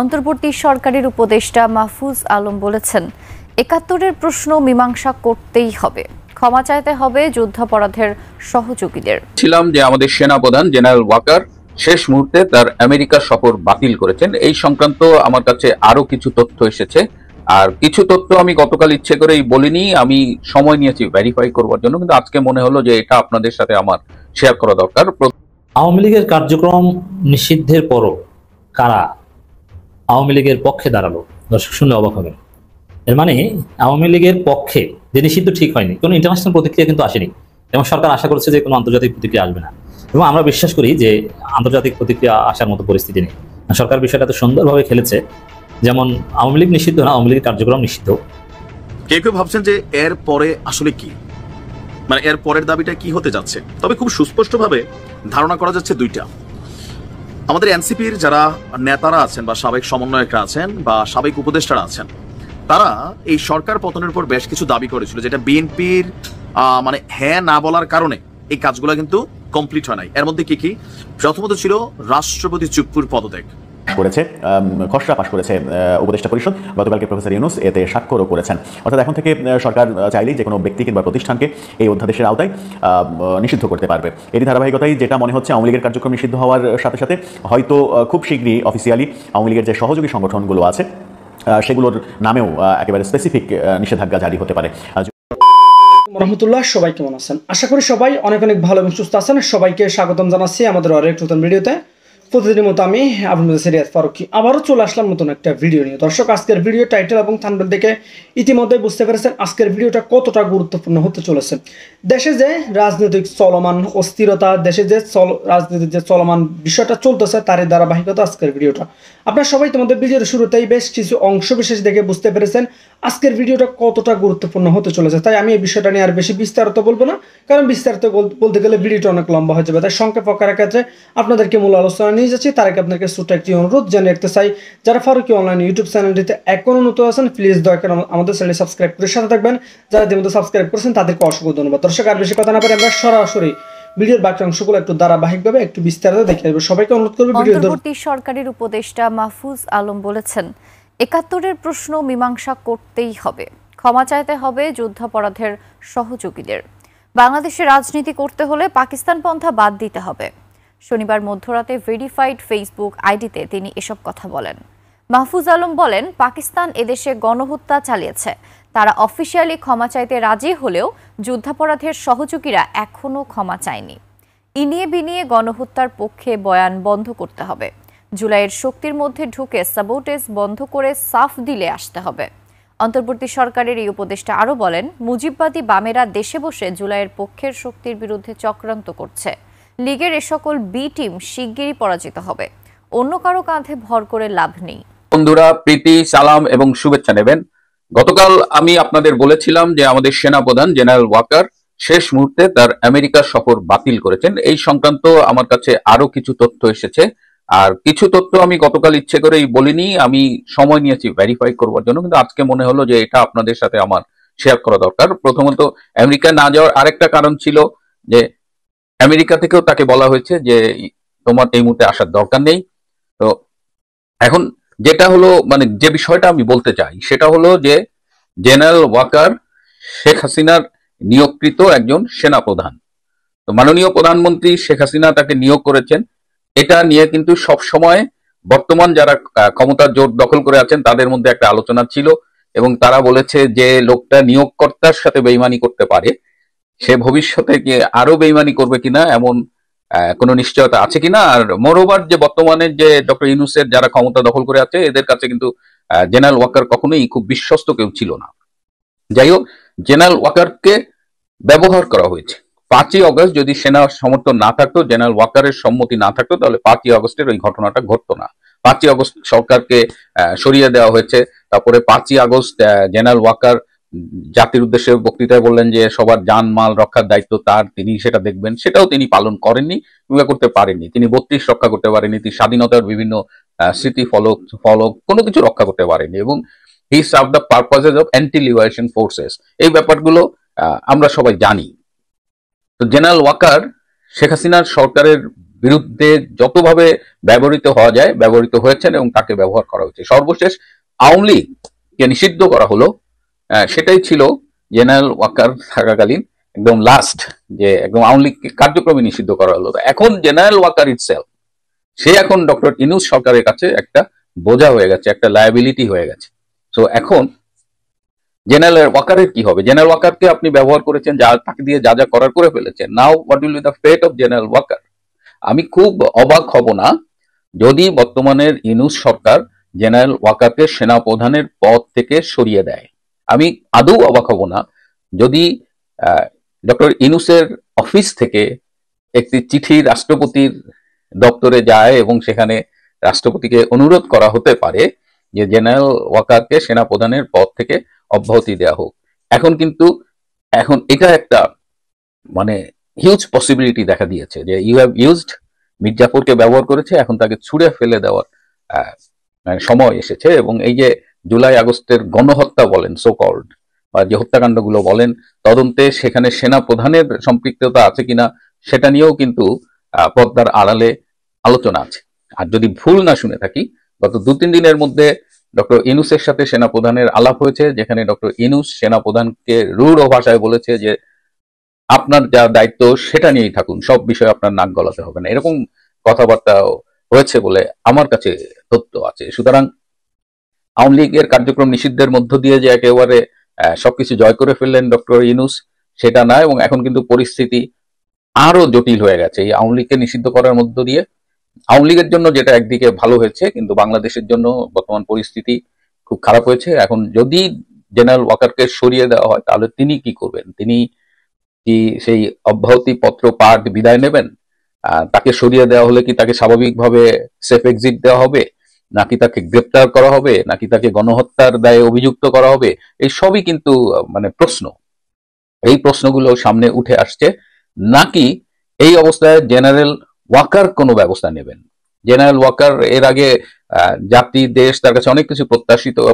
অন্তর্বর্তী সরকারের উপদেষ্টা মাহফুজ আলম বলেছেন, ৭১-এর প্রশ্ন মীমাংসা করতেই হবে, ক্ষমা চাইতে হবে যুদ্ধাপরাধের সহযোগীদের। ছিলাম যে আমাদের সেনাপ্রধান জেনারেল ওয়াকার শেষ মুহূর্তে তার আমেরিকা সফর বাতিল করেছেন। এই সংক্রান্ত আমার কাছে আরো কিছু তথ্য এসেছে, আর কিছু তথ্য আমি গতকাল ইচ্ছে করেই বলিনি, আমি সময় নিয়েছি ভেরিফাই করবার জন্য, কিন্তু আজকে মনে হলো যে এটা আপনাদের সাথে আমার শেয়ার করা দরকার। আওয়ামী লীগের কার্যক্রম নিষিদ্ধের পরও কারা আওয়ামী লীগের পক্ষে দাঁড়ালো? দর্শক শুনলে অবাক হবেন। এর মানে আওয়ামী লীগের পক্ষে যে নিষিদ্ধ ঠিক হয়নি, কোনো ইন্টারন্যাশনাল প্রতিক্রিয়া কিন্তু আসেনি, এবং সরকার আশা করছে যে কোনো আন্তর্জাতিক প্রতিক্রিয়া আসবে না। এবং আমরা বিশ্বাস করি যে আন্তর্জাতিক প্রতিক্রিয়া আসার মতো পরিস্থিতি নেই। সরকার বিষয়টা এত সুন্দরভাবে খেলেছে, যেমন আওয়ামী লীগ নিষিদ্ধ না, আওয়ামী লীগের কার্যক্রম নিষিদ্ধ। কেউ কেউ ভাবছেন যে এর পরে আসলে কি, মানে এর পরের দাবিটা কি হতে যাচ্ছে। তবে খুব সুস্পষ্টভাবে ধারণা করা যাচ্ছে দুইটা। আমাদের এনসিপির যারা নেতারা আছেন বা সাবেক সমন্বয়করা আছেন বা সাবেক উপদেষ্টারা আছেন, তারা এই সরকার পতনের পর বেশ কিছু দাবি করেছিল, যেটা বিএনপির মানে হ্যাঁ না বলার কারণে এই কাজগুলো কিন্তু কমপ্লিট হয় নাই। এর মধ্যে কি কি? প্রথমত ছিল রাষ্ট্রপতি চুপ্পুর পদত্যাগ করেছে, খসড়া পাশ করেছে উপদেষ্টা পরিষদ, গতকালকে প্রফেসর ইউনূস এতে স্বাক্ষরও করেছেন। অর্থাৎ এখন থেকে সরকার চাইলেই যে কোনো ব্যক্তি কিংবা প্রতিষ্ঠানকে এই অধ্যাদেশের আওতায় নিষিদ্ধ করতে পারবে। এরই ধারাবাহিকতায় যেটা মনে হচ্ছে আওয়ামী লীগের কার্যক্রম নিষিদ্ধ হওয়ার সাথে সাথে হয়তো খুব শীঘ্রই অফিসিয়ালি আওয়ামী লীগের যে সহযোগী সংগঠনগুলো আছে সেগুলোর নামেও একেবারে স্পেসিফিক নিষেধাজ্ঞা জারি হতে পারে। রহমতুল্লাহ, সবাই কেমন আছেন? আশা করি সবাই অনেক অনেক ভালো এবং সুস্থ আছেন। সবাইকে স্বাগতম জানাচ্ছি আমাদের আরেক নতুন ভিডিওতে। প্রতিদিনের মতো আমি আপনাদের সিরিয়াস ফারুকি আবারও চলে আসলাম নতুন একটা ভিডিও নিয়ে। দর্শক, আজকের ভিডিও টাইটেল এবং থাম্বনেল দেখে ইতিমধ্যে বুঝতে পেরেছেন আজকের ভিডিওটা কতটা গুরুত্বপূর্ণ হতে চলেছে। দেশে যে রাজনৈতিক চলমান অস্থিরতা, দেশে যে রাজনীতির যে চলমান বিষয়টা চলতেছে, তারই ধারাবাহিকতা আজকের ভিডিওটা। আপনারা সবাই তোমাদের ভিডিওর শুরুতেই বেশ কিছু অংশ বিশেষ দেখে বুঝতে পেরেছেন আজকের ভিডিওটা কতটা গুরুত্বপূর্ণ হতে চলেছে। তাই আমি এই বিষয়টা নিয়ে আর বেশি বিস্তারিত বলবো না, কারণ বিস্তারিত বলতে গেলে ভিডিওটা অনেক লম্বা হয়ে যাবে। তাই সংক্ষেপ আকারের ক্ষেত্রে আপনাদেরকে মূল আলোচনা নিয়ে যাচ্ছি। তার আগে আপনাদেরকে ছোট্ট একটি অনুরোধ জানিয়ে রাখতে চাই, যারা ফারুকি অনলাইন ইউটিউব চ্যানেলটিতে এখনো নতুন আছেন, প্লিজ দয়া করে আমাদের চ্যানেল সাবস্ক্রাইব করে সাথে থাকবেন। যারা ইতিমধ্যে সাবস্ক্রাইব করেছেন তাদেরকে অসংখ্য ধন্যবাদ। দর্শক, আর বেশি কথা না বলে আমরা সরাসরি ভিডিওর বাকি অংশগুলো একটু ধারাবাহিকভাবে একটু বিস্তারিত দেখে নেব। সবাইকে অনুরোধ করব ভিডিও। অন্তর্বর্তী সরকারের উপদেষ্টা মাহফুজ আলম বলেছেন, ৭১-এর প্রশ্ন মীমাংসা করতেই হবে, ক্ষমা চাইতে হবে যুদ্ধাপরাধের সহযোগীদের। বাংলাদেশে রাজনীতি করতে হলে পাকিস্তান পন্থা বাদ দিতে হবে। শনিবার মধ্যরাতে ভেরিফাইড ফেসবুক আইডিতে তিনি এসব কথা বলেন। মাহফুজ আলম বলেন, পাকিস্তান এদেশে গণহত্যা চালিয়েছে, তারা অফিসিয়ালি ক্ষমা চাইতে রাজি হলেও যুদ্ধাপরাধের সহযোগীরা এখনও ক্ষমা চায়নি। ইনিয়ে বিনিয়ে গণহত্যার পক্ষে বয়ান বন্ধ করতে হবে। জুলাইয়ের শক্তির মধ্যে ঢুকে সাবোটেজ বন্ধ করে সাফ দিলে আসতে হবে। অন্তর্বর্তী সরকারের এই উপদেষ্টা আরও বলেন, মুজিববাদী বামেরা দেশে বসে জুলাইয়ের পক্ষের শক্তির বিরুদ্ধে চক্রান্ত করছে। লীগের এ সকল বি টিম শিগগিরই পরাজিত হবে, অন্য কারো কাঁধে ভর করে লাভ নেই। বন্ধুরা, প্রীতি, সালাম এবং শুভেচ্ছা নেবেন। গতকাল আমি আপনাদের বলেছিলাম যে আমাদের সেনাপ্রধান জেনারেল ওয়াকার শেষ মুহূর্তে তার আমেরিকা সফর বাতিল করেছেন। এই সংক্রান্ত আমার কাছে আরো কিছু তথ্য এসেছে, আর কিছু তথ্য আমি গতকাল ইচ্ছে করেই বলিনি, আমি সময় নিয়েছি ভেরিফাই করবার জন্য, কিন্তু আজকে মনে হলো যে এটা আপনাদের সাথে আমার শেয়ার করা দরকার। প্রথমত, আমেরিকা না যাওয়ার আরেকটা কারণ ছিল যে আমেরিকা থেকেও তাকে বলা হয়েছে যে তোমার এই মুহূর্তে আসার দরকার নেই। তো এখন যেটা হলো, মানে যে বিষয়টা আমি বলতে চাই সেটা হলো যে জেনারেল ওয়াকার শেখ হাসিনার নিয়োগকৃত একজন সেনাপ্রধান। তো মাননীয় প্রধানমন্ত্রী শেখ হাসিনা তাকে নিয়োগ করেছেন। এটা নিয়ে কিন্তু সব সময় বর্তমান যারা ক্ষমতার জোর দখল করে আছেন তাদের মধ্যে একটা আলোচনা ছিল, এবং তারা বলেছে যে লোকটা নিয়োগকর্তার সাথে বেইমানি করতে পারে, সে ভবিষ্যতে আরো বেইমানি করবে কিনা এমন কোনো নিশ্চয়তা আছে কিনা। আর মোরওভার যে বর্তমানে যে ডক্টর ইউনূসের যারা ক্ষমতা দখল করে আছে এদের কাছে কিন্তু জেনারেল ওয়াকার কখনোই খুব বিশ্বস্ত কেউ ছিল না। যাই হোক, জেনারেল ওয়াকারকে ব্যবহার করা হয়েছে। 5ই অগস্ট যদি সেনা সমর্থন না থাকতো, জেনারেল ওয়াকারের সম্মতি না থাকতো, তাহলে 5ই অগস্টের ওই ঘটনাটা ঘটতো না। 5ই অগস্ট সরকারকে সরিয়ে দেওয়া হয়েছে। তারপরে 5ই আগস্ট জেনারেল ওয়াকার জাতির উদ্দেশ্যে বক্তৃতায় বললেন যে সবার জান মাল রক্ষার দায়িত্ব তার, তিনি সেটা দেখবেন। সেটাও তিনি পালন করেননি কিংবা করতে পারেননি। তিনি 32 রক্ষা করতে পারেননি, তিনি স্বাধীনতার বিভিন্ন স্মৃতি ফলক কোনো কিছু রক্ষা করতে পারেননি, এবং he serve the purposes of anti liberation forces. এই ব্যাপারগুলো আমরা সবাই জানি। তো জেনারেল ওয়াকার শেখ হাসিনার সরকারের বিরুদ্ধে যতভাবে ব্যবহৃত হওয়া যায় ব্যবহৃত হয়েছেন এবং তাকে ব্যবহার করা হয়েছে। সর্বশেষ আওয়ামী লীগকে নিষিদ্ধ করা হলো, সেটাই ছিল জেনারেল ওয়াকার থাকাকালীন একদম লাস্ট, যে একদম আওয়ামী লীগ কার্যক্রমে নিষিদ্ধ করা হলো। এখন জেনারেল ওয়াকার ইটসেলফ, সে এখন ডক্টর ইউনূস সরকারের কাছে একটা বোঝা হয়ে গেছে, একটা লায়াবিলিটি হয়ে গেছে। তো এখন জেনারেল ওয়াকারের কি হবে? জেনারেল ওয়াকারকে আপনি ব্যবহার করেছেন, যা তাকে দিয়ে যা যা করার করে ফেলেছেন। Now what will be the fate of General Walker? আমি খুব অবাক হব না যদি বর্তমানের ইউনূস সরকার জেনারেল ওয়াকারকে সেনাপ্রধানের পদ থেকে সরিয়ে দেয়। আমি আদৌ অবাক হব না যদি ডক্টর ইউনূসের অফিস থেকে একটি চিঠি রাষ্ট্রপতির দপ্তরে যায় এবং সেখানে রাষ্ট্রপতিকে অনুরোধ করা হতে পারে যে জেনারেল ওয়াকারকে সেনাপ্রধানের পদ থেকে অব্যাহতি দেওয়া হোক। এখন এটা একটা মানে হিউজ পসিবিলিটি দেখা দিয়েছে যে ইউ হ্যাভ ইউজড, মির্জাফরকে ব্যবহার করেছে, এখন তাকে ছুঁড়ে ফেলে দেওয়ার সময় এসেছে। এবং এই যে জুলাই আগস্টের গণহত্যা বলেন, সো কল্ড, বা যে হত্যাকাণ্ডগুলো বলেন, তদন্তে সেখানে সেনা প্রধানের সম্পৃক্ততা আছে কিনা সেটা নিয়েও কিন্তু পর্দার আড়ালে আলোচনা আছে। আর যদি ভুল না শুনে থাকি, গত 2-3 দিনের মধ্যে ডক্টর ইউনূসের সাথে সেনা প্রধানের আলাপ হয়েছে, যেখানে ডক্টর ইউনূস সেনা প্রধানকে রূঢ় ভাষায় বলেছে যে আপনার যা দায়িত্ব সেটা নিয়েই থাকুন, সব বিষয়ে আপনার নাক গলাতে হবে না, এরকম কথাবার্তা হয়েছে বলে আমার কাছে তথ্য আছে। সুতরাং আওয়ামী লীগের কার্যক্রম নিষিদ্ধের মধ্য দিয়ে যে একেবারে সবকিছু জয় করে ফেললেন ডক্টর ইউনূস, সেটা না। এবং এখন কিন্তু পরিস্থিতি আরো জটিল হয়ে গেছে এই আওয়ামী লীগকে নিষিদ্ধ করার মধ্য দিয়ে। আওয়ামী লীগের জন্য যেটা একদিকে ভালো হয়েছে, কিন্তু বাংলাদেশের জন্য বর্তমান পরিস্থিতি খুব খারাপ হয়েছে। এখন যদি জেনারেল ওয়াকারকে সরিয়ে দেওয়া হয় তাহলে তিনি কি করবেন? তিনি কি সেই অব্যাহতি পত্র পাঠ বিদায় নেবেন? তাকে সরিয়ে দেওয়া হলে কি তাকে স্বাভাবিকভাবে সেফ এক্সিট দেওয়া হবে, নাকি তাকে গ্রেপ্তার করা হবে, নাকি তাকে গণহত্যার দায়ে অভিযুক্ত করা হবে? এই সবই কিন্তু মানে প্রশ্ন। এই প্রশ্নগুলো সামনে উঠে আসছে। নাকি এই অবস্থায় জেনারেল ওয়াকার কোনো ব্যবস্থা নেবেন? জেনারেল ওয়াকার এর আগে জাতি দেশ তার কাছে অনেক কিছু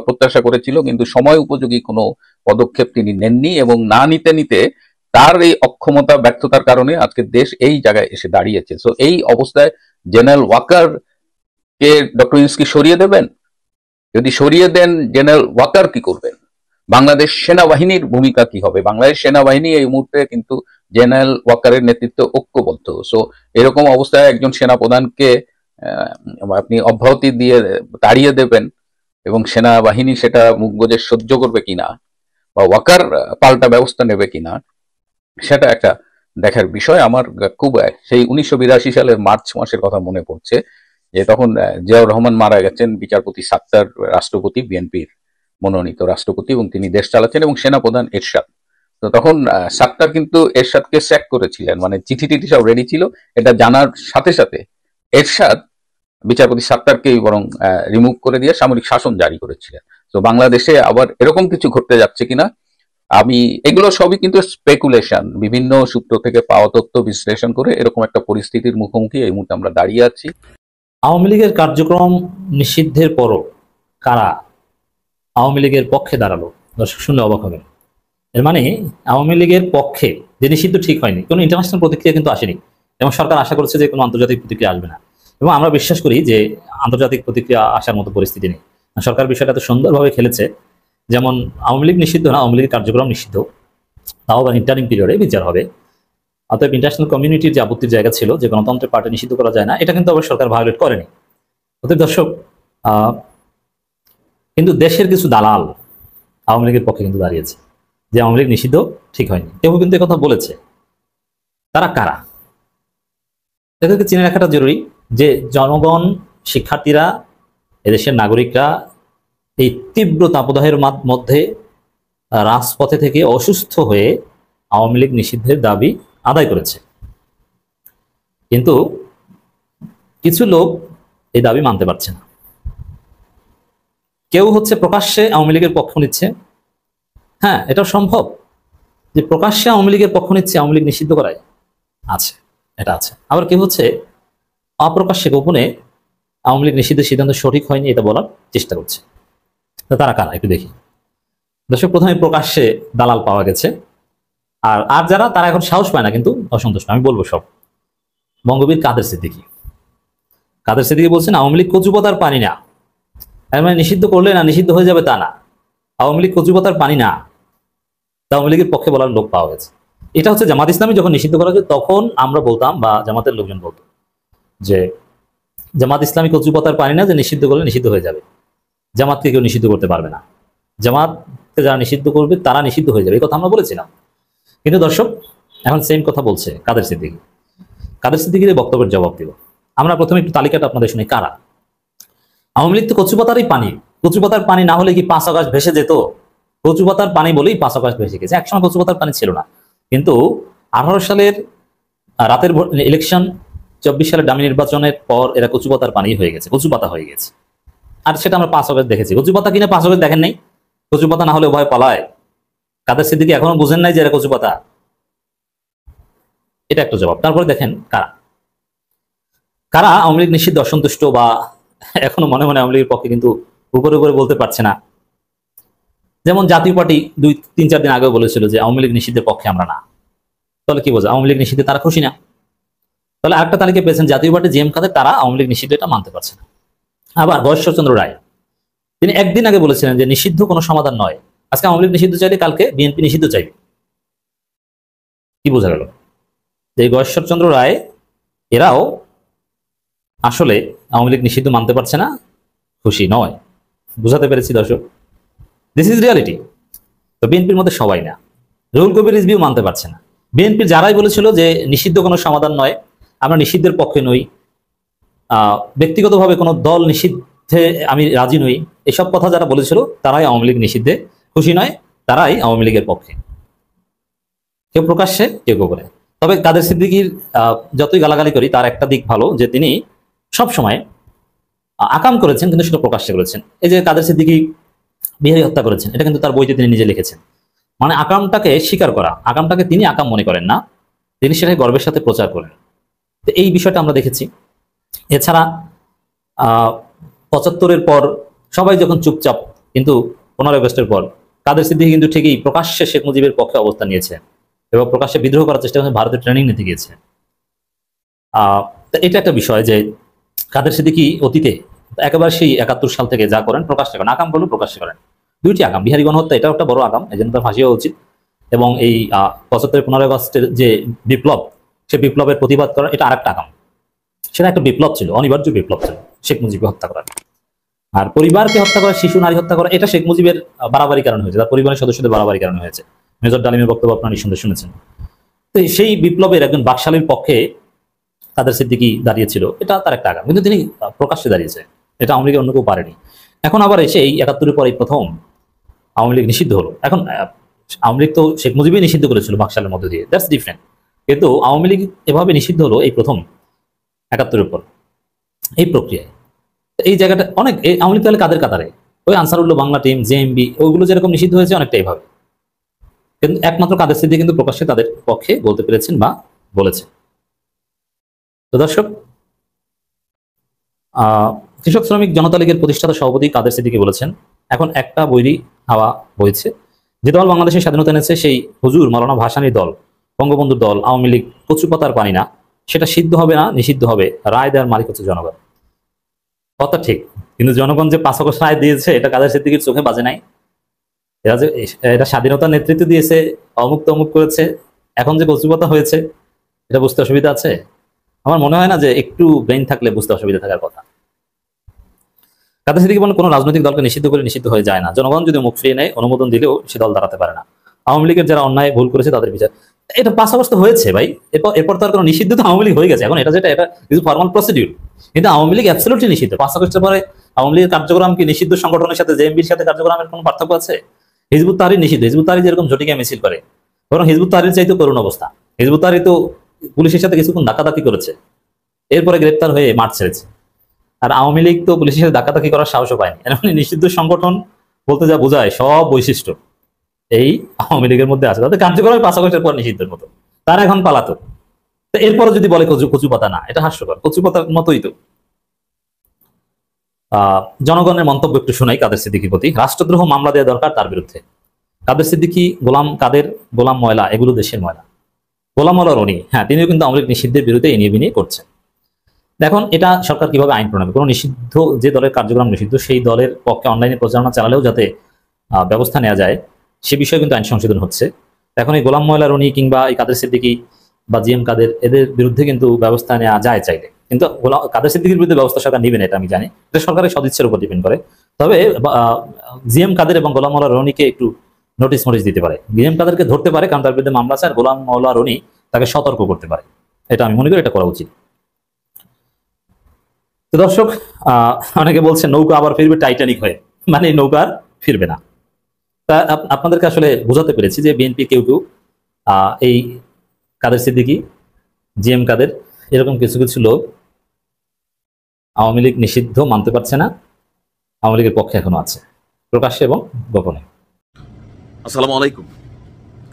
প্রত্যাশা করেছিল, কিন্তু সময় উপযোগী কোনো পদক্ষেপ তিনি নেননি, এবং না নিতে নিতে তার এই অক্ষমতা, ব্যর্থতার কারণে আজকে দেশ এই জায়গায় এসে দাঁড়িয়েছে। সো এই অবস্থায় জেনারেল ওয়াকার কে ডক্টর ইউনূস কি সরিয়ে দেবেন? যদি সরিয়ে দেন, জেনারেল ওয়াকার কি করবেন? বাংলাদেশ সেনাবাহিনীর ভূমিকা কি হবে? বাংলাদেশ সেনাবাহিনী এই মুহূর্তে কিন্তু জেনারেল ওয়াকারের নেতৃত্বে ঐক্যবদ্ধ। সো এরকম অবস্থায় একজন সেনাপ্রধানকে আপনি অব্যাহতি দিয়ে তাড়িয়ে দেবেন এবং সেনাবাহিনী সেটা মুখ বুজে সহ্য করবে কিনা, বা ওয়াকার পাল্টা ব্যবস্থা নেবে কিনা, সেটা একটা দেখার বিষয়। আমার খুব সেই 1982 সালের মার্চ মাসের কথা মনে পড়ছে, যে তখন জিয়াউর রহমান মারা গেছেন, বিচারপতি সাত্তার রাষ্ট্রপতি, বিএনপির মনোনীত রাষ্ট্রপতি, এবং তিনি দেশ চালাচ্ছেন, এবং সেনাপ্রধান এরশাদ। তো তখন সাত্তার কিন্তু এরশাদকে স্যাক করেছিলেন, মানে চিঠি টিঠি সব রেডি ছিল। এটা জানার সাথে সাথে এরশাদ বিচারপতি সাত্তারকেই বরং রিমুভ করে দিয়ে সামরিক শাসন জারি করেছিলেন। তো বাংলাদেশে আবার এরকম কিছু ঘটতে যাচ্ছে কিনা, এগুলো সবই কিন্তু স্পেকুলেশন, বিভিন্ন সূত্র থেকে পাওয়া তথ্য বিশ্লেষণ করে এরকম একটা পরিস্থিতির মুখোমুখি এই মুহূর্তে আমরা দাঁড়িয়ে আছি। আওয়ামী লীগের কার্যক্রম নিষিদ্ধের পরও কারা আওয়ামী লীগের পক্ষে দাঁড়ালো? দর্শক শুনলে অবাক হবেন। এর মানে আওয়ামী লীগের পক্ষে যে নিষিদ্ধ ঠিক হয়নি, কোনো ইন্টারন্যাশনাল প্রতিক্রিয়া কিন্তু আসেনি, এবং সরকার আশা করছে যে কোনো আন্তর্জাতিক প্রতিক্রিয়া আসবে না। এবং আমরা বিশ্বাস করি যে আন্তর্জাতিক প্রতিক্রিয়া আসার মতো পরিস্থিতি নেই। সরকার বিষয়টা এত সুন্দরভাবে খেলেছে, যেমন আওয়ামী লীগ নিষিদ্ধ না, আওয়ামী লীগের কার্যক্রম নিষিদ্ধ, তাও আবার ইন্টারিম পিরিয়ডে বিচার হবে। অতএব ইন্টারন্যাশনাল কমিউনিটির যে আপত্তির জায়গা ছিল যে গণতন্ত্রের পার্টি নিষিদ্ধ করা যায় না, এটা কিন্তু আবার সরকার ভায়োলেট করেনি। অতএব দর্শক, কিন্তু দেশের কিছু দালাল আওয়ামী লীগের পক্ষে কিন্তু দাঁড়িয়েছে যে আওয়ামী লীগ নিষিদ্ধ ঠিক হয়নি। কেউ কিন্তু কথা বলেছে। তারা কারা? তাদেরকে চিনে রাখাটা জরুরি, যে জনগণ, শিক্ষার্থীরা, এদেশের নাগরিকরা এই তীব্র তাপদাহের মধ্যে রাজপথে থেকে অসুস্থ হয়ে আওয়ামী লীগ নিষিদ্ধের দাবি আদায় করেছে। কিন্তু কিছু লোক এই দাবি মানতে পারছে না। কেউ হচ্ছে প্রকাশ্যে আওয়ামী লীগের পক্ষ নিচ্ছে। হ্যাঁ, এটা সম্ভব যে প্রকাশ্যে আওয়ামী লীগের পক্ষ নিচ্ছে, আওয়ামী লীগ নিষিদ্ধ করায় আছে, এটা আছে। আবার কেউ হচ্ছে অপ্রকাশ্যে গোপনে আওয়ামী লীগ নিষিদ্ধের সিদ্ধান্ত সঠিক হয়নি এটা বলার চেষ্টা করছে। তো তারা কারা একটু দেখি। দর্শক, প্রথমে প্রকাশ্যে দালাল পাওয়া গেছে, আর যারা তারা এখন সাহস পায় না, কিন্তু অসন্তুষ্ট। আমি বলবো সব বঙ্গবীর কাদের সিদ্দিকী বলছেন আওয়ামী লীগ কচু পাতার পানি না। এর মানে নিষিদ্ধ করলে না নিষিদ্ধ হয়ে যাবে তা না, আওয়ামী লীগ কচু পাতার পানি না, আওয়ামী লীগের পক্ষে বলার লোক পাওয়া গেছে। এটা হচ্ছে জামাত ইসলামী যখন নিষিদ্ধ করা হয়েছে তখন আমরা বলতাম বা জামাতের লোকজন বলতো যে জামাত ইসলামী কচু পাতার পানি না, যে নিষিদ্ধ করলে নিষিদ্ধ হয়ে যাবে, জামাতকে কেউ নিষিদ্ধ করতে পারবে না, জামাতকে যারা নিষিদ্ধ করবে তারা নিষিদ্ধ হয়ে যাবে, এই কথা আমরা বলেছিলাম। কিন্তু দর্শক এখন সেম কথা বলছে কাদের সিদ্দিকীর বক্তব্যের জবাব দিব। আমরা প্রথমে একটু তালিকাটা আপনাদের শুনি কারা। আওয়ামী লীগ তো কচু পাতারই পানি, কচু পাতার পানি না হলে কি 5 আগস্ট ভেসে যেত? কচু পাতার পানি বলেই 5 আগস্ট ভেসে গেছে। একসময় কচু পাতার পানি ছিল না, কিন্তু 18 সালের রাতের ইলেকশন, 24 সালের ডামি নির্বাচনের পর এরা কচু পাতার পানি হয়ে গেছে, কচু পাতা হয়ে গেছে। আর সেটা আমরা 5 আগস্ট দেখেছি। কচু পাতা কিনা 5 আগস্ট দেখেন নাই? কচু পাতা না হলে ভয় পালায়। কাদের সিদ্দিকী এখনো বুঝেন নাই যে এরা কচু পাতা? এটা একটা জবাব। তারপরে দেখেন কারা আওয়ামী লীগ নিষিদ্ধ অসন্তুষ্ট বা এখনো মনে মনে আওয়ামী লীগের পক্ষে কিন্তু উপরে উপরে বলতে পারছে না। যেমন জাতীয় পার্টি 2-3-4 দিন আগেও বলেছিল যে আওয়ামী লীগ নিষিদ্ধের পক্ষে আমরা না। তাহলে কি বোঝা? আওয়ামী লীগ নিষিদ্ধে তারা খুশি না। তাহলে আরেকটা তালিকা পেয়েছেন জাতীয় পার্টি জিএম কাদের, তারা আওয়ামী লীগ নিষিদ্ধ এটা মানতে পারছে না। আবার গয়েশ্বরচন্দ্র রায় তিনি একদিন আগে বলেছিলেন যে নিষিদ্ধ কোনো সমাধান নয়। আজকে আওয়ামী লীগ নিষিদ্ধ চাইলে কালকে বিএনপি নিষিদ্ধ চাইবে। কি বোঝা গেল? যে গয়েশ্বরচন্দ্র রায় এরাও আসলে আওয়ামী লীগ নিষিদ্ধ মানতে পারছে না, খুশি নয়। বুঝাতে পেরেছি দর্শক? This is reality. তো বিএনপির মধ্যে সবাই না। রুহুল কবির রিজভীও মানতে পারছে না। বিএনপির যারাই বলেছিল যে নিষিদ্ধ কোনো সমাধান নয়, আমরা নিষিদ্ধের পক্ষে নই, ব্যক্তিগতভাবে কোনো দল নিষিদ্ধে আমি রাজি নই, এসব কথা যারা বলেছিল তারাই আওয়ামী লীগ নিষিদ্ধে খুশি নয়, তারাই আওয়ামী লীগের পক্ষে। কেউ প্রকাশ্যে, কেউ গোপনে। তবে কাদের সিদ্দিকীর যতই গালাগালি করি তার একটা দিক ভালো, যে তিনি সবসময় আকাম করেছেন কিন্তু সেটা প্রকাশ্যে করেছেন। এই যে কাদের সিদ্দিকী বিহারী হত্যা করেছেন, এটা কিন্তু তার বইতে তিনি নিজে লিখেছেন। মানে আকামটাকে স্বীকার করা, আকামটাকে তিনি আকাম মনে করেন না, তিনি সেটাকে গর্বের সাথে প্রচার করেন। তো এই বিষয়টা আমরা দেখেছি। এছাড়া 75-এর পর সবাই যখন চুপচাপ, কিন্তু 15 আগস্টের পর কাদের সিদ্দিকী কিন্তু ঠিকই প্রকাশ্যে শেখ মুজিবের পক্ষে অবস্থান নিয়েছে এবং প্রকাশ্যে বিদ্রোহ করার চেষ্টা করেছে, ভারতের ট্রেনিং নিতে গিয়েছে। তো এটা একটা বিষয় যে কাদের সিদ্দিকী অতীতে একেবারে সেই 71 সাল থেকে যা করেন প্রকাশ্যে করেন, আকাম করলেও প্রকাশ্যে করেন। দুইটি আকাম, বিহারী গণহত্যা এটাও একটা বড় আকাম, এই জন্য তার ফাঁসি হওয়া উচিত। এবং এই 75-15 আগস্টের যে বিপ্লব, সে বিপ্লবের প্রতিবাদ করা, এটা আরেকটা আকাম। সেটা একটা বিপ্লব ছিল, অনিবার্য বিপ্লব ছিল শেখ মুজিবকে হত্যা করা। আর পরিবারকে হত্যা করা, শিশু নারী হত্যা করা, এটা শেখ মুজিবের বাড়াবাড়ি কারণ হয়েছে, তার পরিবারের সদস্যদের বাড়াবাড়ি কারণ হয়েছে। মেজর ডালিমের বক্তব্য আপনারা নিঃসন্দেহে শুনেছেন। তো সেই বিপ্লবের একজন বাকশালীর পক্ষে কাদের সিদ্দিকী দাঁড়িয়েছিল, এটা তার একটা আকাম, কিন্তু তিনি প্রকাশ্যে দাঁড়িয়েছে, এটা আওয়ামী লীগের অন্য কেউ পারেনি। এখন আবার এসে এই 71-এর পরে প্রথম আওয়ামী লীগ নিষিদ্ধ হলো। এখন আওয়ামী লীগ তো শেখ মুজিবই নিষিদ্ধ করেছিল বাকশালের মধ্যে দিয়ে, দ্যাটস ডিফারেন্ট। কিন্তু আওয়ামী লীগ এভাবে নিষিদ্ধ হলো এই প্রথম 71-এর পর, এই প্রক্রিয়ায়। এই জায়গাটা অনেক আওয়ামী লীগ তাহলে কাদের কাতারে? ওই আনসারুল্লাহ বাংলা টিম, জেএমবি, ওইগুলো যেরকম নিষিদ্ধ হয়েছে অনেকটা এইভাবে। কিন্তু একমাত্র কাদের সিদ্দিকী কিন্তু প্রকাশ্যে তাদের পক্ষে বলতে পেরেছেন বা বলেছেন। তো দর্শক, কৃষক শ্রমিক জনতা লীগের প্রতিষ্ঠাতা সভাপতি কাদের সিদ্দিকী বলেছেন, এখন একটা বৈরী হাওয়া বইছে। যে দল বাংলাদেশের স্বাধীনতা এনেছে সেই হুজুর মাওলানা ভাসানীর দল, বঙ্গবন্ধুর দল, আওয়ামী লীগ কচু পাতার পানি না, সেটা সিদ্ধ হবে না, নিষিদ্ধ হবে, রায় দেওয়ার মালিক হচ্ছে জনগণ। কথা ঠিক, কিন্তু জনগণ যে 5 আগস্ট রায় দিয়েছে এটা কাদের সিদ্দিকীর চোখে বাজে নাই। এটা স্বাধীনতার নেতৃত্ব দিয়েছে, অমুক তমুক করেছে, এখন যে কচু পাতা হয়েছে এটা বুঝতে অসুবিধা আছে? আমার মনে হয় না যে একটু ব্রেইন থাকলে বুঝতে অসুবিধা থাকার কথা। কাদের সিদ্দিকী বলেন, কোনো রাজনৈতিক দলকে নিষিদ্ধ করে নিষিদ্ধ হয়ে যায় না, জনগণ যদি মুখ ফিরিয়ে নেয়, অনুমোদন দিলেও সে দল দাঁড়াতে পারে না। আওয়ামী লীগের যারা অন্যায় ভুল করেছে তাদের বিচার, এটা 5 আগস্ট হয়েছে ভাই, এরপর তো আর কোনো নিষিদ্ধ তো আওয়ামী লীগ হয়ে গেছে। এখন এটা কিছু ফর্মাল প্রসিডিউর, কিন্তু আওয়ামী লীগ অ্যাবসলিউটলি নিষিদ্ধ। 5 আগস্টের পরে আওয়ামী লীগের কার্যক্রম কি নিষিদ্ধ সংগঠনের সাথে জেএমবির সাথে কার্যক্রমের কোনো পার্থক্য আছে? হিজবুত তাহরির নিষিদ্ধ, হিজবুত তাহরির যেরকম ঝটিকা মিছিল করে, বরং হিজবুত তাহরির চাইতে করুণ অবস্থা। হিজবুত তাহরির তো পুলিশের সাথে কিছুক্ষণ ধাক্কাধাক্কি করেছে, এরপরে গ্রেপ্তার হয়ে মাঠ ছেড়েছে। আর আওয়ামী লীগ তো পুলিশের সাথে ধাক্কাধাক্কি করার সাহসও পায়নি। এর মানে নিষিদ্ধ সংগঠন বলতে যা বোঝায় সব বৈশিষ্ট্য এই আওয়ামী লীগের মধ্যে আছে। তাদের কার্যক্রম 5 আগস্টের পর নিষিদ্ধের মতো, তারা এখন পালাতো। তো এরপরে যদি বলে কচু পাতা না, এটা হাস্যকর, কচু পাতার মতোই তো। জনগণের মন্তব্য একটু শোনাই কাদের সিদ্দিকীর প্রতি। রাষ্ট্রদ্রোহ মামলা দেওয়া দরকার তার বিরুদ্ধে। কাদের সিদ্দিকী, গোলাম কাদের, গোলাম ময়লা, এগুলো দেশের ময়লা। গোলাম মাওলা রনি, হ্যাঁ, তিনিও কিন্তু আওয়ামী লীগ নিষিদ্ধের বিরুদ্ধে এনিয়ে বিনিয়ে করছেন। দেখুন এটা সরকার কিভাবে আইন প্রণয়ন, কোনো নিষিদ্ধ যে দলের কার্যক্রম নিষিদ্ধ সেই দলের পক্ষে অনলাইনে প্রচারণা চালালেও যাতে ব্যবস্থা নেওয়া যায় সে বিষয়ে কিন্তু আইন সংশোধন হচ্ছে। এখন এই গোলাম মাওলা রনি কিংবা এই কাদের সিদ্দিকী বা জিএম কাদের এদের বিরুদ্ধে কিন্তু ব্যবস্থা নেওয়া যায় চাইলে, কিন্তু কাদের সিদ্দিকীর বিরুদ্ধে ব্যবস্থা সরকার নেবে না, এটা আমি জানি, এটা সরকারের সদিচ্ছার উপর ডিপেন্ড করে। তবে জিএম কাদের এবং গোলাম মাওলা রনিকে একটু নোটিশ দিতে পারে, জিএম কাদেরকে ধরতে পারে কারণ তার বিরুদ্ধে মামলা আছে, আর গোলাম মাওলা রনি তাকে সতর্ক করতে পারে, এটা আমি মনে করি এটা করা উচিত। তো দর্শক, অনেকে বলছে নৌকা আবার ফিরবে টাইটানিক হয়ে, মানে এই নৌকা আর ফিরবে না। তা আপনাদেরকে আসলে বোঝাতে পেরেছি যে বিএনপি কেউ এই কাদের সিদ্দিকী, জিএম কাদের এরকম কিছু কিছু লোক আওয়ামী লীগ নিষিদ্ধ মানতে পারছে না, আওয়ামী লীগের পক্ষে এখনো আছে প্রকাশ্যে এবং গোপনে। আসসালামু আলাইকুম।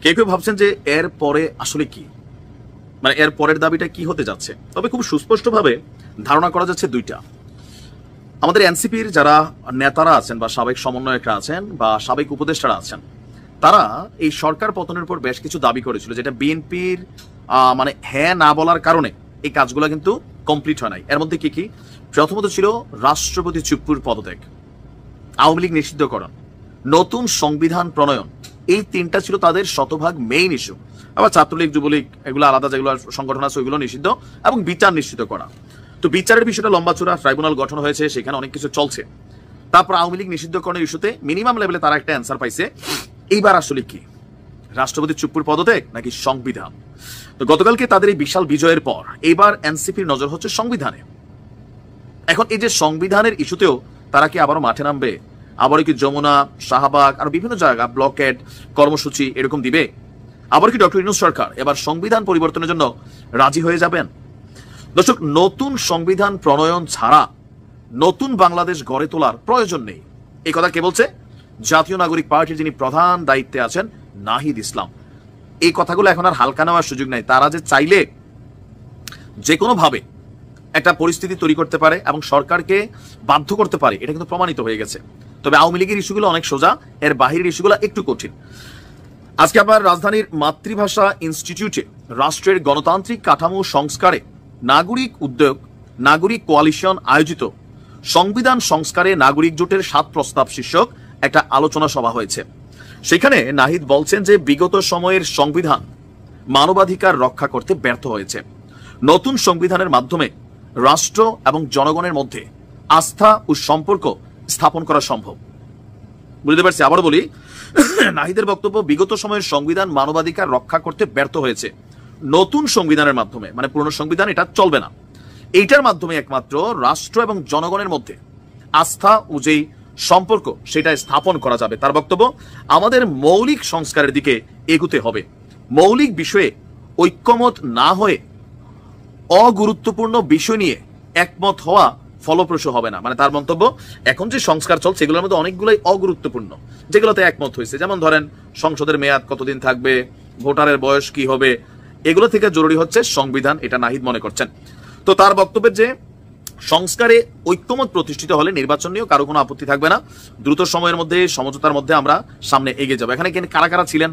কেউ ভাবছেন যে এর পরে আসলে কি, মানে এর পরের দাবিটা কি হতে যাচ্ছে, তবে খুব সুস্পষ্টভাবে ধারণা করা যাচ্ছে দুইটা। আমাদের এনসিপির যারা নেতারা আছেন বা সাবেক সমন্বয়করা আছেন বা সাবেক উপদেষ্টারা আছেন, তারা এই সরকার পতনের পর বেশ কিছু দাবি করেছিল, যেটা বিএনপির মানে হ্যাঁ না বলার কারণে এই কাজগুলো কিন্তু কমপ্লিট হয় নাই। এর মধ্যে কি কি? প্রথমত ছিল রাষ্ট্রপতি চুপ্পুর পদত্যাগ, আওয়ামী লীগ নিষিদ্ধকরণ, নতুন সংবিধান প্রণয়ন। এই তিনটা ছিল তাদের শতভাগ মেইন ইস্যু। আবার ছাত্রলীগ, যুবলীগ এগুলো আলাদা যেগুলো সংগঠন আছে ওইগুলো নিষিদ্ধ, এবং বিচার নিশ্চিত করা। তো বিচারের বিষয়টা লম্বাচূড়া, ট্রাইব্যুনাল গঠন হয়েছে, সেখানে অনেক কিছু চলছে। তারপর আওয়ামী লীগ নিষিদ্ধকরণের ইস্যুতে মিনিমাম লেভেলে তারা একটা অ্যান্সার পাইছে। এইবার আসলে কি, রাষ্ট্রপতি চুপ্পুর পদত্যাগ নাকি সংবিধান? তো গতকালকে তাদের এই বিশাল বিজয়ের পর এইবার এনসিপির নজর হচ্ছে সংবিধানে। এখন এই যে সংবিধানের ইস্যুতেও তারা কি আবারও মাঠে নামবে? আবারও কি যমুনা, শাহবাগ আর বিভিন্ন জায়গা ব্লকেড কর্মসূচি এরকম দিবে? আবার কি ডক্টর ইউনূস সরকার এবার সংবিধান পরিবর্তনের জন্য রাজি হয়ে যাবেন? দর্শক, নতুন সংবিধান প্রণয়ন ছাড়া নতুন বাংলাদেশ গড়ে তোলার প্রয়োজন নেই। এই কথা কে বলছে? জাতীয় নাগরিক পার্টির যিনি প্রধান দায়িত্বে আছেন নাহিদ ইসলাম। এই কথাগুলো এখন আর হালকা নেওয়ার সুযোগ নাই। তারা যে চাইলে যে কোনো ভাবে একটা পরিস্থিতি তৈরি করতে পারে এবং সরকারকে বাধ্য করতে পারে, এটা কিন্তু প্রমাণিত হয়ে গেছে। তবে আওয়ামী লীগের ইস্যুগুলো অনেক সোজা, এর বাহিরের ইস্যুগুলো একটু কঠিন। আজকে আবার রাজধানীর মাতৃভাষা ইনস্টিটিউটে রাষ্ট্রের গণতান্ত্রিক কাঠামো সংস্কারে নাগরিক উদ্যোগ, নাগরিক কোয়ালিশন আয়োজিত সংবিধান সংস্কারে নাগরিক জোটের 7 প্রস্তাব শীর্ষক একটা আলোচনা সভা হয়েছে। সেখানে নাহিদ বলছেন যে বিগত সময়ের সংবিধান মানবাধিকার রক্ষা করতে ব্যর্থ হয়েছে। নতুন সংবিধানের মাধ্যমে রাষ্ট্র এবং জনগণের মধ্যে আস্থা ও সম্পর্ক স্থাপন করা সম্ভব। বুঝতে পারছি, আবারও বলি, নাহিদের বক্তব্য, বিগত সময়ের সংবিধান মানবাধিকার রক্ষা করতে ব্যর্থ হয়েছে। নতুন সংবিধানের মাধ্যমে, মানে পুরনো সংবিধান এটা চলবে না, এইটার মাধ্যমে একমাত্র রাষ্ট্র এবং জনগণের মধ্যে আস্থা ও যেই সম্পর্ক সেটা স্থাপন করা যাবে। তার বক্তব্য, আমাদের মৌলিক সংস্কারের দিকে এগুতে হবে। মৌলিক বিষয়ে ঐক্যমত না হয়ে অগুরুত্বপূর্ণ বিষয় নিয়ে একমত হওয়া ফলপ্রসূ হবে না। মানে তার মন্তব্য, এখন যে সংস্কার চলছে এগুলোর মধ্যে অনেকগুলোই অগুরুত্বপূর্ণ, যেগুলোতে একমত হয়েছে। যেমন ধরেন সংসদের মেয়াদ কতদিন থাকবে, ভোটারের বয়স কি হবে, এগুলো থেকে জরুরি হচ্ছে সংবিধান, এটা নাহিদ মনে করছেন। তো তার বক্তব্যের যে সংস্কারে ঐক্যমত প্রতিষ্ঠিত হলে নির্বাচন নিয়েও কারো কোনো আপত্তি থাকবে না, দ্রুত সময়ের মধ্যে সমঝোতার মধ্যে আমরা সামনে এগিয়ে যাবো। এখানে কারা কারা ছিলেন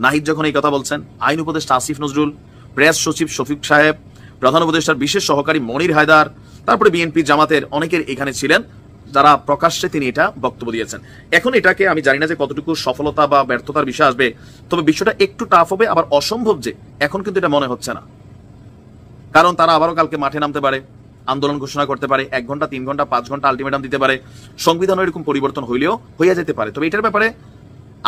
নাহিদ যখন এই কথা বলছেন? আইন উপদেষ্টা আসিফ নজরুল, প্রেস সচিব শফিক সাহেব, প্রধান উপদেষ্টার বিশেষ সহকারী মনির হায়দার, তারপরে বিএনপি জামাতের অনেকের এখানে ছিলেন, যারা প্রকাশ্যে তিনি এটা বক্তব্য দিয়েছেন। এখন এটাকে আমি জানি না যে কতটুকু সফলতা বা ব্যর্থতার বিষয় আসবে, তবে বিষয়টা একটু টাফ হবে, আবার অসম্ভব যে এখন কিন্তু এটা মনে হচ্ছে না। কারণ তারা আবারও কালকে মাঠে নামতে পারে, আন্দোলন ঘোষণা করতে পারে, 1 ঘন্টা 3 ঘন্টা 5 ঘন্টা আলটিমেটাম দিতে পারে, সংবিধানের এরকম পরিবর্তন হইলেও হইয়া যেতে পারে। তবে এটার ব্যাপারে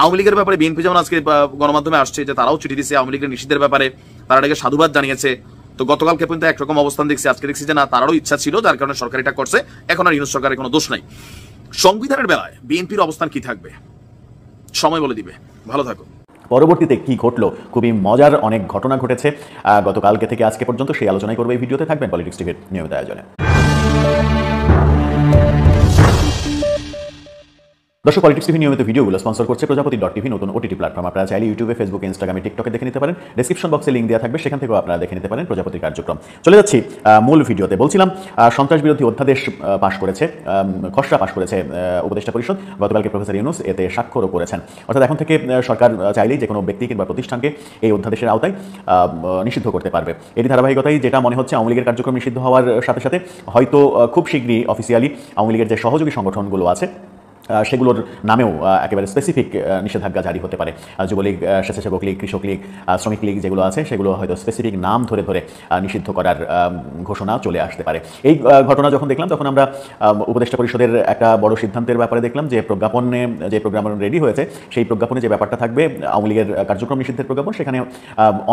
আওয়ামী লীগের ব্যাপারে বিএনপি যেমন আজকে গণমাধ্যমে আসছে যে তারাও চিঠি দিচ্ছে আওয়ামী লীগের নিষিদ্ধের ব্যাপারে, তারা এটাকে সাধুবাদ জানিয়েছে। তো গতকালকে পর্যন্ত একরকম অবস্থান দেখছি, আজকে দেখছি যে না, তারারও ইচ্ছা ছিল, যার কারণে সরকার এটা করছে। এখন আর ইউনূস সরকারের কোনো দোষ নাই। সংবিধানের বেলায় বিএনপির অবস্থান কি থাকবে সময় বলে দিবে। ভালো থাকুন। পরবর্তীতে কি ঘটলো, খুবই মজার অনেক ঘটনা ঘটেছে গতকালকে থেকে আজকে পর্যন্ত, সেই আলোচনাই করবো এই ভিডিওতে। থাকবেন পলিটিক্স টিভির নিয়মিত আয়োজনে। দর্শক, পলিটিক্স টিভি নিয়মিত ভিডিওগুলো স্পন্সর করছে প্রজাপতি.টিভি, নতুন ওটিটি প্ল্যাটফর্ম। আপনারা চাইলে ইউটিউবে, ফেসবুকে, ইনস্টাগ্রামে, টিকটকে দেখে নিতে পারেন। ডেসক্রিপশন বক্সে লিঙ্ক দেওয়া থাকবে, সেখান থেকেও আপনারা দেখে নিতে পারেন প্রজাপতির কার্যক্রম। চলে যাচ্ছি মূল ভিডিওতে। বলছিলাম সন্ত্রাস বিরোধী অধ্যাদেশ পাশ করেছে, খসড়া পাশ করেছে উপদেষ্টা পরিষদ। গতকালকে প্রফেসর ইউনূস এতে স্বাক্ষরও করেছেন। অর্থাৎ এখন থেকে সরকার চাইলেই যে কোনো ব্যক্তি কিংবা প্রতিষ্ঠানকে এই অধ্যাদেশের আওতায় নিষিদ্ধ করতে পারবে। এটি ধারাবাহিকতায় যেটা মনে হচ্ছে আওয়ামী লীগের কার্যক্রম নিষিদ্ধ হওয়ার সাথে সাথে হয়তো খুব শীঘ্রই অফিসিয়ালি আওয়ামী লীগের যে সহযোগী সংগঠনগুলো আছে সেগুলোর নামেও একেবারে স্পেসিফিক নিষেধাজ্ঞা জারি হতে পারে। যুবলীগ, স্বেচ্ছাসেবক লীগ, কৃষক লীগ, শ্রমিক লীগ যেগুলো আছে সেগুলো হয়তো স্পেসিফিক নাম ধরে ধরে নিষিদ্ধ করার ঘোষণা চলে আসতে পারে। এই ঘটনা যখন দেখলাম তখন আমরা উপদেষ্টা পরিষদের একটা বড় সিদ্ধান্তের ব্যাপারে দেখলাম যে প্রজ্ঞাপনে যে প্রজ্ঞাপন রেডি হয়েছে সেই প্রজ্ঞাপনে যে ব্যাপারটা থাকবে আওয়ামী লীগের কার্যক্রম নিষিদ্ধের প্রজ্ঞাপন, সেখানে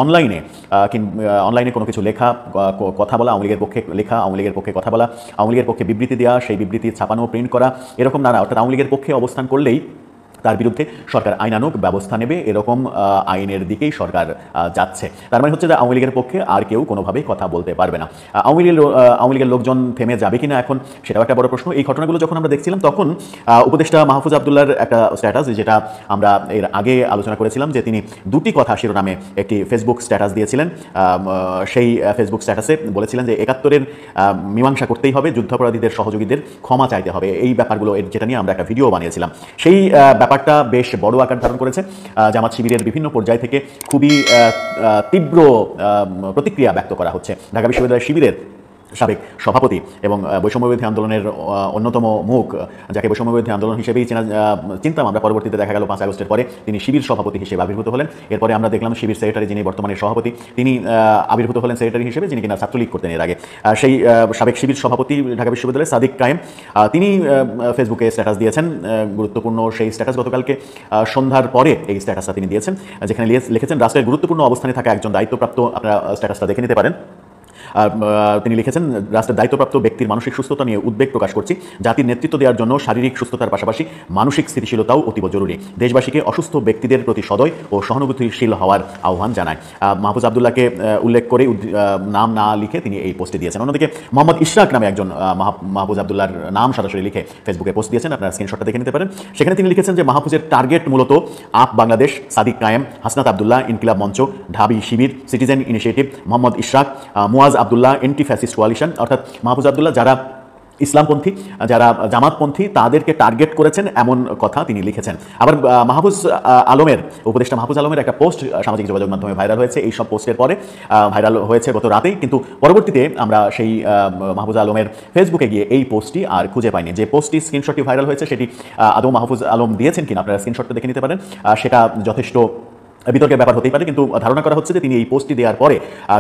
অনলাইনে কোনো কিছু লেখা, কথা বলা, আওয়ামী লীগের পক্ষে লেখা, আওয়ামী লীগের পক্ষে কথা বলা, আওয়ামী লীগের পক্ষে বিবৃতি দেওয়া, সেই বিবৃতি ছাপানো, প্রিন্ট করা, এরকম নানা, অর্থাৎ আওয়ামী লীগের পক্ষে অবস্থান করলেই তার বিরুদ্ধে সরকার আইনানুগ ব্যবস্থা নেবে, এরকম আইনের দিকেই সরকার যাচ্ছে। তার মানে হচ্ছে যে আওয়ামী লীগের পক্ষে আর কেউ কোনোভাবেই কথা বলতে পারবে না। আওয়ামী লীগের লোকজন থেমে যাবে কিনা এখন, সেটাও একটা বড় প্রশ্ন। এই ঘটনাগুলো যখন আমরা দেখছিলাম তখন উপদেষ্টা মাহফুজ আবদুল্লাহর একটা স্ট্যাটাস, যেটা আমরা এর আগে আলোচনা করেছিলাম, যে তিনি দুটি কথা শিরোনামে একটি ফেসবুক স্ট্যাটাস দিয়েছিলেন। সেই ফেসবুক স্ট্যাটাসে বলেছিলেন যে ৭১-এর মীমাংসা করতেই হবে, যুদ্ধাপরাধীদের সহযোগীদের ক্ষমা চাইতে হবে। এই ব্যাপারগুলো যেটা নিয়ে আমরা একটা ভিডিও বানিয়েছিলাম। সেই ব্যাপারটা বেশ বড় আকার ধারণ করেছে। জামাত শিবিরের বিভিন্ন পর্যায় থেকে খুবই তীব্র প্রতিক্রিয়া ব্যক্ত করা হচ্ছে। ঢাকা বিশ্ববিদ্যালয় শিবিরের সাবেক সভাপতি এবং বৈষম্যবিরোধী আন্দোলনের অন্যতম মুখ, যাকে বৈষম্যবিরোধী আন্দোলন হিসেবেই চিনতাম আমরা, পরবর্তীতে দেখা গেল 5 আগস্টের পরে তিনি শিবির সভাপতি হিসেবে আবির্ভূত হলেন। এরপরে আমরা দেখলাম শিবির সেক্রেটারি, যিনি বর্তমানে সভাপতি, তিনি আবির্ভূত হলেন সেক্রেটারি হিসেবে, যিনি কিনা ছাত্রলীগ করতেন এর আগে। সেই সাবেক শিবির সভাপতি ঢাকা বিশ্ববিদ্যালয়ের সাদিক কায়েম, তিনি ফেসবুকে স্ট্যাটাস দিয়েছেন। গুরুত্বপূর্ণ সেই স্ট্যাটাস গতকালকে সন্ধ্যার পরে এই স্ট্যাটাসটা তিনি দিয়েছেন, যেখানে লিখেছেন, রাষ্ট্রের গুরুত্বপূর্ণ অবস্থানে থাকা একজন দায়িত্বপ্রাপ্ত, আপনারা স্ট্যাটাসটা দেখে নিতে পারেন। তিনি লিখেছেন, রাষ্ট্রের দায়িত্বপ্রাপ্ত ব্যক্তির মানসিক সুস্থতা নিয়ে উদ্বেগ প্রকাশ করছি। জাতির নেতৃত্ব দেওয়ার জন্য শারীরিক সুস্থতার পাশাপাশি মানসিক স্থিতিশীলতাও অতীব জরুরি। দেশবাসীকে অসুস্থ ব্যক্তিদের প্রতি সদয় ও সহানুভূতিশীল হওয়ার আহ্বান জানায়। মাহফুজ আবদুল্লাহকে উল্লেখ করে নাম না লিখে তিনি এই পোস্টটি দিয়েছেন। অন্যদিকে মোহাম্মদ ইশরাক নামে একজন মাহফুজ আবদুল্লাহর নাম সরাসরি লিখে ফেসবুকে পোস্ট দিয়েছেন, আপনারা স্ক্রিনশটটা দেখে নিতে পারেন। সেখানে তিনি লিখেছেন যে মাহফুজের টার্গেট মূলত আপ বাংলাদেশ, সাদিক কায়েম, Hasnat Abdullah, Inqilab Mancha, Dhabi Shibir, citizen initiative, Mohammad Ishraq, Muaz Abdullah, anti fascist coalition, অর্থাৎ মাহফুজ আবদুল্লাহ যারা ইসলামপন্থী, যারা জামাতপন্থী, তাদেরকে টার্গেট করেছেন, এমন কথা তিনি লিখেছেন। আবার উপদেষ্টা মাহফুজ আলমের একটা পোস্ট সামাজিক যোগাযোগ মাধ্যমে ভাইরাল হয়েছে। এই সব পোস্টের পরে ভাইরাল হয়েছে গত রাতেই, কিন্তু পরবর্তীতে আমরা সেই মাহফুজ আলমের ফেসবুকে গিয়ে এই পোস্টটি আর খুঁজে পাইনি। যে পোস্টটি স্ক্রিনশটটি ভাইরাল হয়েছে সেটি আদৌ মাহফুজ আলম দিয়েছেন কিনা আপনারা স্ক্রিনশটটা দেখে নিতে পারেন। সেটা যথেষ্ট বিতর্কের ব্যাপার হতেই পারে, কিন্তু ধারণা করা হচ্ছে যে তিনি এই পোস্টটি দেওয়ার পরে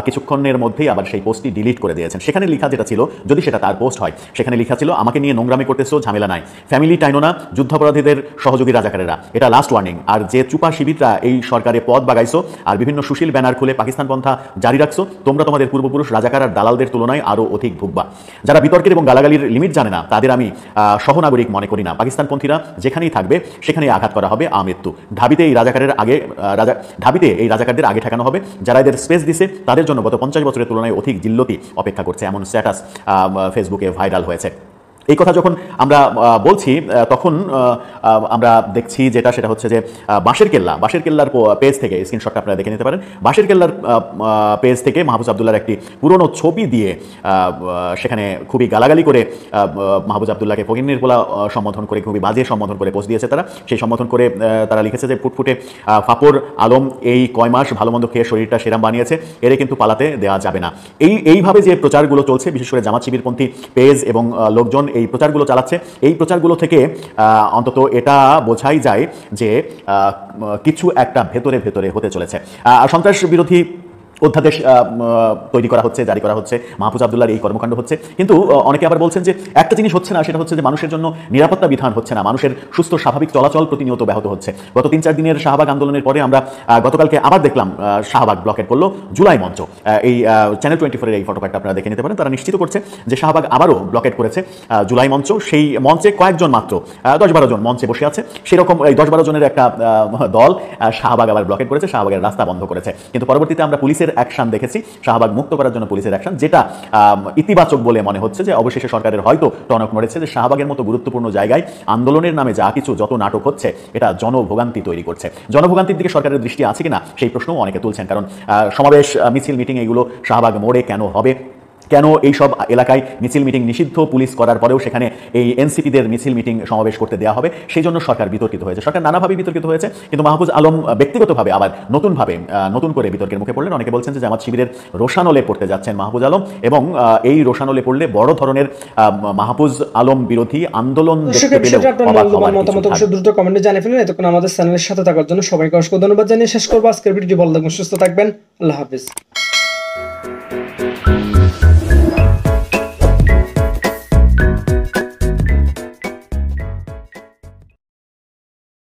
কিছুক্ষণের মধ্যেই আবার সেই পোস্টটি ডিলিট করে দিয়েছেন। সেখানে লেখা যেটা ছিল, যদি সেটা তার পোস্ট হয়, সেখানে লেখা ছিল, আমাকে নিয়ে নোংরামি করতেছো, ঝামেলা নাই, ফ্যামিলি টাইনো না, যুদ্ধাপরাধীদের সহযোগী রাজাকারেরা, এটা লাস্ট ওয়ার্নিং। আর যে চুপা শিবিররা এই সরকারে পদ বাগাইছো আর বিভিন্ন সুশীল ব্যানার খুলে পাকিস্তান পন্থা জারি রাখছো, তোমরা তোমাদের পূর্বপুরুষ রাজাকার আর দালালদের তুলনায় আরও অধিক ভুগবা। যারা বিতর্কের এবং গালাগালির লিমিট জানে না, তাদের আমি সহনাগরিক মনে করি না। পাকিস্তানপন্থীরা যেখানেই থাকবে সেখানেই আঘাত করা হবে, আমৃত্যু। ঢাবিতে এই রাজাকারদের আগে ঠেকানো হবে। যারা এদের স্পেস দিছে তাদের জন্য গত 50 বছরের তুলনায় অধিক জিল্লতি অপেক্ষা করছে, এমন স্ট্যাটাস ফেসবুকে ভাইরাল হয়েছে। এই কথা যখন আমরা বলছি তখন আমরা দেখছি সেটা হচ্ছে যে বাঁশের কেল্লার পেজ থেকে, স্ক্রিনশটটা আপনারা দেখে নিতে পারেন, বাঁশের কেল্লার পেজ থেকে মাহফুজ আবদুল্লাহর একটি পুরনো ছবি দিয়ে সেখানে খুবই গালাগালি করে মাহফুজ আবদুল্লাহকে ফকিন্নির পোলা সম্বোধন করে, খুবই বাজে সম্বোধন করে পোস্ট দিয়েছে তারা। সেই সম্বোধন করে তারা লিখেছে যে ফুটফুটে ফাপর আলম এই কয় মাস ভালো মন্দ খেয়ে শরীরটা সেরাম বানিয়েছে, এরে কিন্তু পালাতে দেওয়া যাবে না। এইভাবে যে প্রচারগুলো চলছে, বিশেষ করে জামাত শিবিরপন্থী পেজ এবং লোকজন এই প্রচারগুলো চালাচ্ছে, এই প্রচারগুলো থেকে অন্তত এটা বোঝাই যায় যে কিছু একটা ভেতরে ভেতরে হতে চলেছে। সন্ত্রাস বিরোধী অধ্যাদেশ তৈরি করা হচ্ছে, জারি করা হচ্ছে, মাহফুজ আবদুল্লাহর এই কর্মকাণ্ড হচ্ছে। কিন্তু অনেকে আবার বলছেন যে একটা জিনিস হচ্ছে না, সেটা হচ্ছে যে মানুষের জন্য নিরাপত্তা বিধান হচ্ছে না, মানুষের সুস্থ স্বাভাবিক চলাচল প্রতিনিয়ত ব্যাহত হচ্ছে। গত 3-4 দিনের শাহবাগ আন্দোলনের পরে আমরা গতকালকে আবার দেখলাম শাহবাগ ব্লকেট করলো জুলাই মঞ্চ। এই চ্যানেল 24-এর এই ফটোকার্ডটা আপনারা দেখে নিতে পারেন। তারা নিশ্চিত করছে যে শাহবাগ আবারও ব্লকেট করেছে জুলাই মঞ্চ। সেই মঞ্চে কয়েকজন মাত্র 10-12 জন মঞ্চে বসে আছে, সেরকম এই 10-12 জনের একটা দল শাহবাগ আবার ব্লকেট করেছে, শাহবাগের রাস্তা বন্ধ করেছে। কিন্তু পরবর্তীতে আমরা পুলিশের অ্যাকশন দেখেছি, শাহবাগ মুক্ত করার জন্য পুলিশের অ্যাকশন, যেটা ইতিবাচক বলে মনে হচ্ছে যে অবশেষে সরকারের হয়তো টনক নড়েছে যে শাহবাগের মতো গুরুত্বপূর্ণ জায়গায় আন্দোলনের নামে যা কিছু যত নাটক হচ্ছে এটা জনভোগান্তি তৈরি করছে। জনভোগান্তির দিকে সরকারের দৃষ্টি আছে কিনা সেই প্রশ্নও অনেকে তুলছেন, কারণ সমাবেশ, মিছিল, মিটিং এগুলো শাহবাগ মোড়ে কেন হবে, কেন এই সব এলাকায় মিছিল মিটিং নিষিদ্ধ পুলিশ করার পরেও সেখানে এই এনসিপিদের মিছিল মিটিং সমাবেশ করতে দেওয়া হবে, সেই জন্য সরকার বিতর্কিত হয়েছে। সরকার নানাভাবে বিতর্কিত হয়েছে, কিন্তু মাহফুজ আলম ব্যক্তিগতভাবে আবার নতুন করে বিতর্কের মুখে পড়লেন। অনেকে বলছেন যে জামাত শিবিরের রোশানলে পড়তে যাচ্ছেন মাহফুজ আলম, এবং এই রোশানলে পড়লে বড় ধরনের মাহফুজ আলম বিরোধী আন্দোলন দেখতে পেলেও অবাক হওয়ার কিছু মতামত দ্রুত কমেন্টে জানিয়ে ফেলুন। এতক্ষণ আমাদের চ্যানেলের সাথে থাকার জন্য সবাইকে অসংখ্য ধন্যবাদ জানিয়ে শেষ করবো আজকের ভিডিওটি। ভালো থাকবেন, সুস্থ থাকবেন, আল্লাহ হাফিজ।